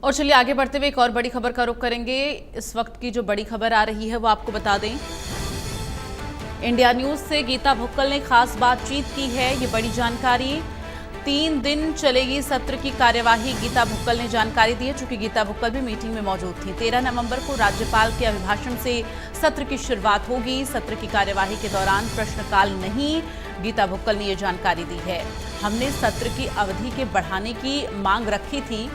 और चलिए आगे बढ़ते हुए एक और बड़ी खबर का रुख करेंगे। इस वक्त की जो बड़ी खबर आ रही है वो आपको बता दें। इंडिया न्यूज से गीता भुक्कल ने खास बातचीत की है, ये बड़ी जानकारी। 3 दिन चलेगी सत्र की कार्यवाही, गीता भुक्कल ने जानकारी दी है। चूंकि गीता भुक्कल भी मीटिंग में मौजूद थी। 13 नवंबर को राज्यपाल के अभिभाषण से सत्र की शुरुआत होगी। सत्र की कार्यवाही के दौरान प्रश्नकाल नहीं, गीता भुक्कल ने ये जानकारी दी है। हमने सत्र की अवधि के बढ़ाने की मांग रखी थी।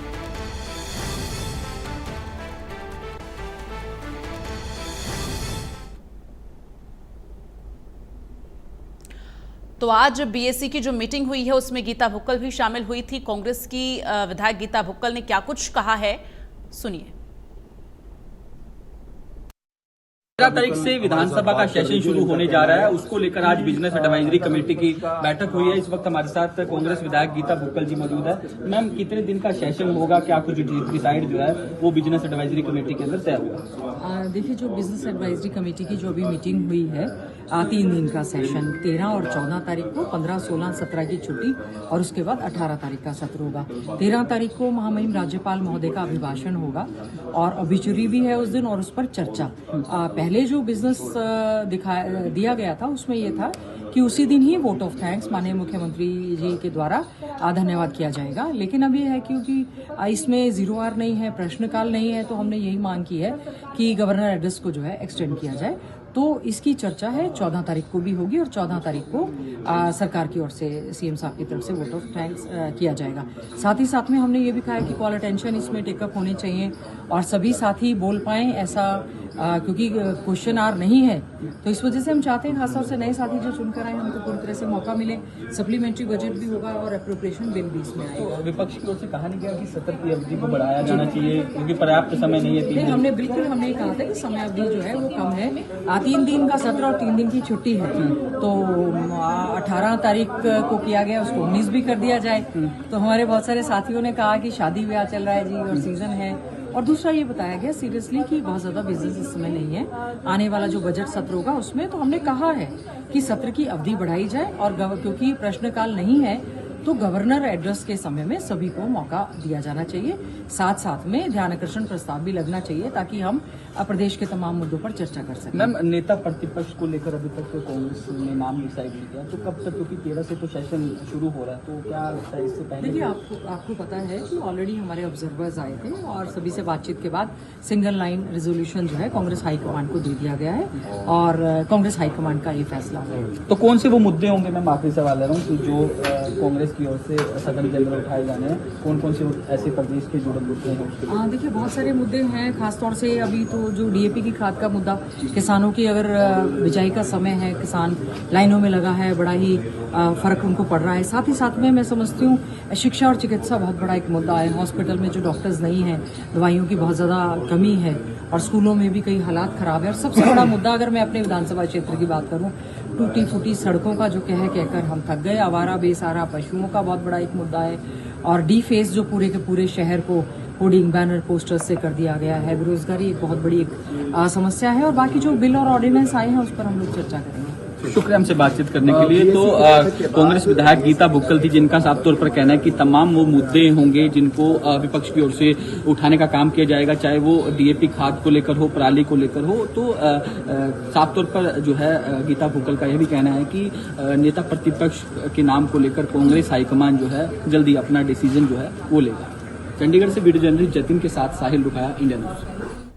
तो आज बीएससी की जो मीटिंग हुई है उसमें गीता भुक्कल भी शामिल हुई थी। कांग्रेस की विधायक गीता भुक्कल ने क्या कुछ कहा है, सुनिए। 13 तारीख से विधानसभा का सेशन शुरू होने जा रहा है, उसको लेकर आज बिजनेस एडवाइजरी कमेटी की बैठक हुई है। इस वक्त हमारे साथ कांग्रेस विधायक गीता भुक्कल जी मौजूद है। मैम, कितने दिन का सेशन होगा, क्या कुछ डिसाइड जो है वो बिजनेस एडवाइजरी कमेटी के अंदर तय हुआ? देखिए, जो बिजनेस एडवाइजरी कमेटी की जो अभी मीटिंग हुई है, 3 दिन का सेशन, 13 और 14 तारीख को, 15, 16, 17 की छुट्टी और उसके बाद 18 तारीख का सत्र होगा। 13 तारीख को महामहिम राज्यपाल महोदय का अभिभाषण होगा और ऑब्ituary भी है उस दिन और उस पर चर्चा। पहले जो बिजनेस दिया गया था उसमें ये था कि उसी दिन ही वोट ऑफ थैंक्स माननीय मुख्यमंत्री जी के द्वारा धन्यवाद किया जाएगा। लेकिन अब ये है क्योंकि इसमें 0R नहीं है, प्रश्नकाल नहीं है, तो हमने यही मांग की है कि गवर्नर एड्रेस को जो है एक्सटेंड किया जाए। तो इसकी चर्चा है 14 तारीख को भी होगी और 14 तारीख को सरकार की ओर से सीएम साहब की तरफ से वोट ऑफ थैंक्स किया जाएगा। साथ ही साथ में हमने ये भी कहा है कि कॉल अटेंशन इसमें टेकअप होने चाहिए और सभी साथी बोल पाएं, ऐसा क्योंकि क्वेश्चन आर नहीं है तो इस वजह से हम चाहते हैं खासतौर से नए साथी जो चुनकर आए हमको पूरी तरह से मौका मिले। सप्लीमेंट्री बजट भी होगा और अप्रोप्रिएशन बिल भी इसमें आएगा। विपक्ष की ओर से कहा नहीं गया कि सत्र की अवधि को बढ़ाया जाना चाहिए क्योंकि पर्याप्त समय नहीं है? हमने कहा था कि समय अवधि जो है वो कम है। 3 दिन का सत्र और 3 दिन की छुट्टी है, तो 18 तारीख को किया गया, उसको 19 भी कर दिया जाए। तो हमारे बहुत सारे साथियों ने कहा कि शादी ब्याह चल रहा है जी और सीजन है। और दूसरा ये बताया गया सीरियसली कि बहुत ज्यादा बिजनेस इस समय नहीं है। आने वाला जो बजट सत्र होगा उसमें तो हमने कहा है कि सत्र की अवधि बढ़ाई जाए और क्योंकि प्रश्नकाल नहीं है तो गवर्नर एड्रेस के समय में सभी को मौका दिया जाना चाहिए। साथ साथ में ध्यान आकर्षण प्रस्ताव भी लगना चाहिए ताकि हम प्रदेश के तमाम मुद्दों पर चर्चा कर सकें। मैम, नेता प्रतिपक्ष को लेकर अभी तक तो कांग्रेस ने नाम डिसाइड नहीं किया, तो कब तक, क्योंकि 13 से तो सेशन शुरू हो रहा है, तो क्या लगता है इससे पहले? देखिए, आपको पता है कि ऑलरेडी हमारे ऑब्जर्वर्स आए थे और सभी से बातचीत के बाद सिंगल लाइन रेजोल्यूशन जो है कांग्रेस हाईकमांड को दे दिया गया है और कांग्रेस हाईकमांड का ये फैसला है। तो कौन से वो मुद्दे होंगे? मैं आखिरी सवाल ले रहा हूँ कि जो कांग्रेस की ओर से सदन के अंदर उठाए जाने हैं, कौन से ऐसे प्रदेश के जुड़े मुद्दे हैं? देखिए, बहुत सारे मुद्दे हैं। खासतौर से अभी तो जो डीएपी की खाद का मुद्दा, किसानों की अगर बिजाई का समय है, किसान लाइनों में लगा है, बड़ा ही फर्क उनको पड़ रहा है। साथ ही साथ में मैं समझती हूँ शिक्षा और चिकित्सा बहुत बड़ा एक मुद्दा है। हॉस्पिटल में जो डॉक्टर्स नहीं हैं, दवाइयों की बहुत ज्यादा कमी है और स्कूलों में भी कई हालात खराब है। और सबसे बड़ा मुद्दा अगर मैं अपने विधानसभा क्षेत्र की बात करूँ, टूटी फूटी सड़कों का जो कहकर हम थक गए। आवारा बेसहारा पशुओं का बहुत बड़ा एक मुद्दा है और डी फेस जो पूरे के पूरे शहर को होर्डिंग बैनर पोस्टर्स से कर दिया गया है। बेरोजगारी एक बहुत बड़ी एक समस्या है और बाकी जो बिल और ऑर्डिनेंस आए हैं उस पर हम लोग चर्चा करेंगे। शुक्रिया हमसे बातचीत करने के लिए। तो कांग्रेस विधायक गीता भुक्कल थी जिनका साफ तौर पर कहना है कि तमाम वो मुद्दे होंगे जिनको विपक्ष की ओर से उठाने का काम किया जाएगा, चाहे वो डीएपी खाद को लेकर हो, पराली को लेकर हो। तो साफ तौर पर जो है गीता भुक्कल का यह भी कहना है कि नेता प्रतिपक्ष के नाम को लेकर कांग्रेस हाईकमान जो है जल्दी अपना डिसीजन जो है वो लेगा। चंडीगढ़ से वीडियो जर्नलिस्ट जतिन के साथ साहिल रुखाया, इंडिया न्यूज।